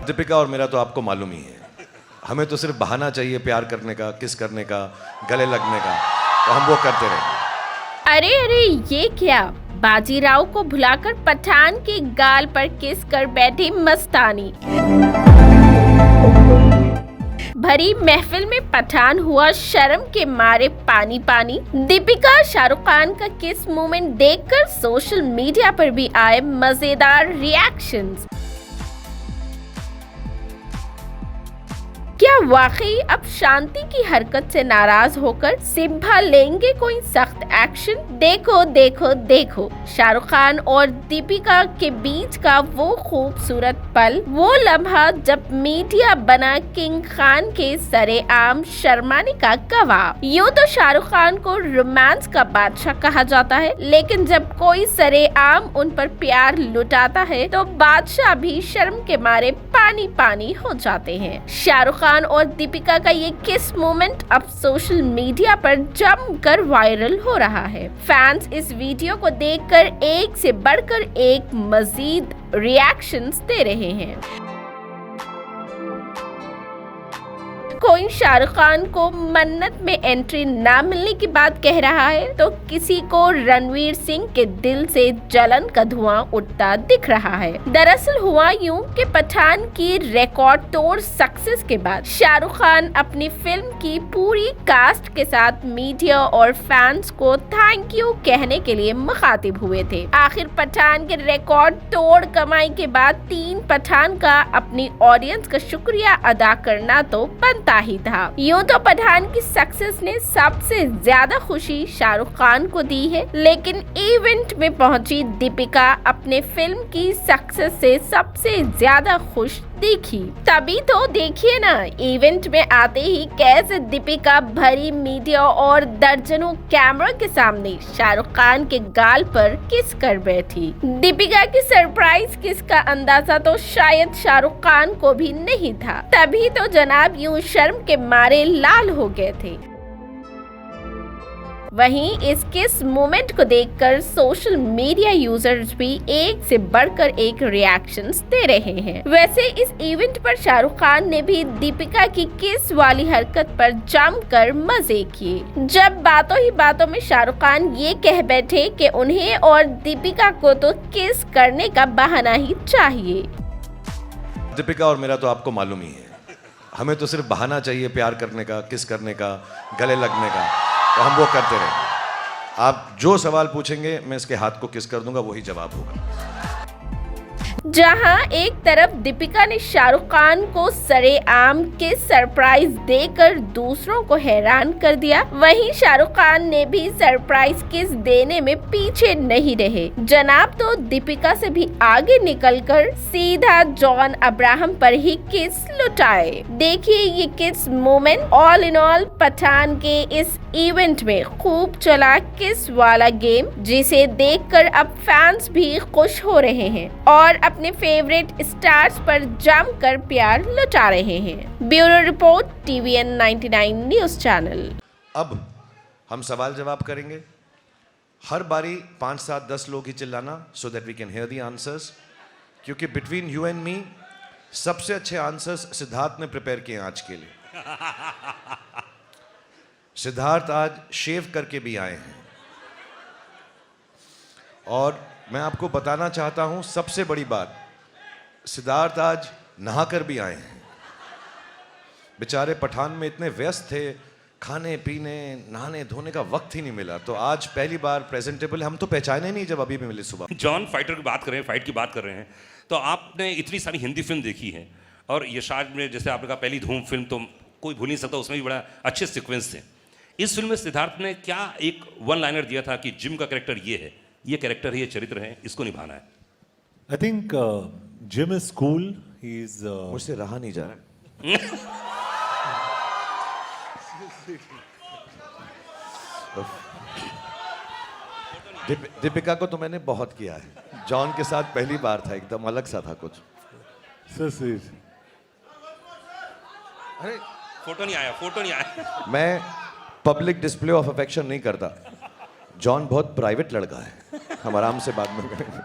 दीपिका और मेरा तो आपको मालूम ही है, हमें तो सिर्फ बहाना चाहिए प्यार करने का, किस करने का, गले लगने का, तो हम वो करते रहेंगे। अरे अरे ये क्या, बाजीराव को भुलाकर पठान के गाल पर किस कर बैठी मस्तानी। भरी महफिल में पठान हुआ शर्म के मारे पानी पानी। दीपिका शाहरुख खान का किस मोमेंट देखकर सोशल मीडिया पर भी आए मजेदार रिएक्शंस। क्या वाकई अब शांति की हरकत से नाराज होकर सिम्हा लेंगे कोई सख्त एक्शन? देखो देखो देखो, शाहरुख खान और दीपिका के बीच का वो खूबसूरत पल, वो लम्हा जब मीडिया बना किंग खान के सरेआम शर्माने का गवाह। यूँ तो शाहरुख खान को रोमांस का बादशाह कहा जाता है, लेकिन जब कोई सरेआम उन पर प्यार लुटाता है तो बादशाह भी शर्म के मारे पानी पानी हो जाते हैं। शाहरुख खान और दीपिका का ये किस मोमेंट अब सोशल मीडिया पर जमकर वायरल हो रहा है। फैंस इस वीडियो को देखकर एक से बढ़कर एक मजीद रिएक्शंस दे रहे हैं। कोई शाहरुख खान को मन्नत में एंट्री ना मिलने की बात कह रहा है, तो किसी को रणवीर सिंह के दिल से जलन का धुआं उठता दिख रहा है। दरअसल हुआ यूं कि पठान की रिकॉर्ड तोड़ सक्सेस के बाद शाहरुख खान अपनी फिल्म की पूरी कास्ट के साथ मीडिया और फैंस को थैंक यू कहने के लिए मुखातिब हुए थे। आखिर पठान के रिकॉर्ड तोड़ कमाई के बाद 3 पठान का अपनी ऑडियंस का शुक्रिया अदा करना तो बनता ही था। यूँ तो पठान की सक्सेस ने सबसे ज्यादा खुशी शाहरुख खान को दी है, लेकिन इवेंट में पहुंची दीपिका अपने फिल्म की सक्सेस से सबसे ज्यादा खुश दिखी। तभी तो देखिए ना, इवेंट में आते ही कैसे दीपिका भरी मीडिया और दर्जनों कैमरा के सामने शाहरुख खान के गाल पर किस कर बैठी। दीपिका की सरप्राइज किस का अंदाजा तो शायद शाहरुख खान को भी नहीं था, तभी तो जनाब यूं शर्म के मारे लाल हो गए थे। वहीं इस किस मोमेंट को देखकर सोशल मीडिया यूजर्स भी एक से बढ़कर एक रिएक्शंस दे रहे हैं। वैसे इस इवेंट पर शाहरुख खान ने भी दीपिका की किस वाली हरकत पर जमकर मजे किए। जब बातों ही बातों में शाहरुख खान ये कह बैठे कि उन्हें और दीपिका को तो किस करने का बहाना ही चाहिए। दीपिका और मेरा तो आपको मालूम ही है, हमें तो सिर्फ बहाना चाहिए प्यार करने का, किस करने का, गले लगने का, तो हम वो करते रहेंगे। आप जो सवाल पूछेंगे मैं इसके हाथ को किस कर दूंगा, वही जवाब होगा। जहां एक तरफ दीपिका ने शाहरुख खान को सरेआम के सरप्राइज देकर दूसरों को हैरान कर दिया, वहीं शाहरुख खान ने भी सरप्राइज किस देने में पीछे नहीं रहे। जनाब तो दीपिका से भी आगे निकलकर सीधा जॉन अब्राहम पर ही किस लुटाए। देखिए ये किस moment. All in all Pathaan के इस इवेंट में खूब चला किस वाला गेम, जिसे देखकर अब फैंस भी खुश हो रहे हैं और अपने फेवरेट स्टार्स पर जमकर प्यार लुटा रहे हैं। Bureau report, TVN 99 news channel. अब हम सवाल जवाब करेंगे। हर बारी 5, 7, 10 लोग ही चिल्लाना, so that we can hear the answers, क्योंकि बिटवीन यू एंड मी सबसे अच्छे आंसर्स सिद्धार्थ ने प्रिपेयर किए आज के लिए। सिद्धार्थ आज शेव करके भी आए हैं और मैं आपको बताना चाहता हूं सबसे बड़ी बात, सिद्धार्थ आज नहाकर भी आए हैं। बेचारे पठान में इतने व्यस्त थे, खाने पीने नहाने धोने का वक्त ही नहीं मिला, तो आज पहली बार प्रेजेंटेबल। हम तो पहचाने नहीं जब अभी भी मिले सुबह। जॉन फाइटर की बात कर रहे हैं, फाइट की बात कर रहे हैं, तो आपने इतनी सारी हिंदी फिल्म देखी है और यशाज में जैसे आपने कहा पहली धूम फिल्म तो कोई भूल नहीं सकता, उसमें भी बड़ा अच्छे सीक्वेंस थे। इस फिल्म में सिद्धार्थ ने क्या एक 1 लाइनर दिया था कि जिम का कैरेक्टर ये है, ये कैरेक्टर है, ये चरित्र है, इसको निभाना है। I think Jim is cool. He's मुझसे रहा नहीं जा रहा। दीपिका को तो मैंने बहुत किया है, जॉन के साथ पहली बार था, एकदम अलग सा था कुछ। so sweet. अरे फोटो नहीं आया। मैं पब्लिक डिस्प्ले ऑफ अफेक्शन नहीं करता, जॉन बहुत प्राइवेट लड़का है, हम आराम से बात में करेंगे।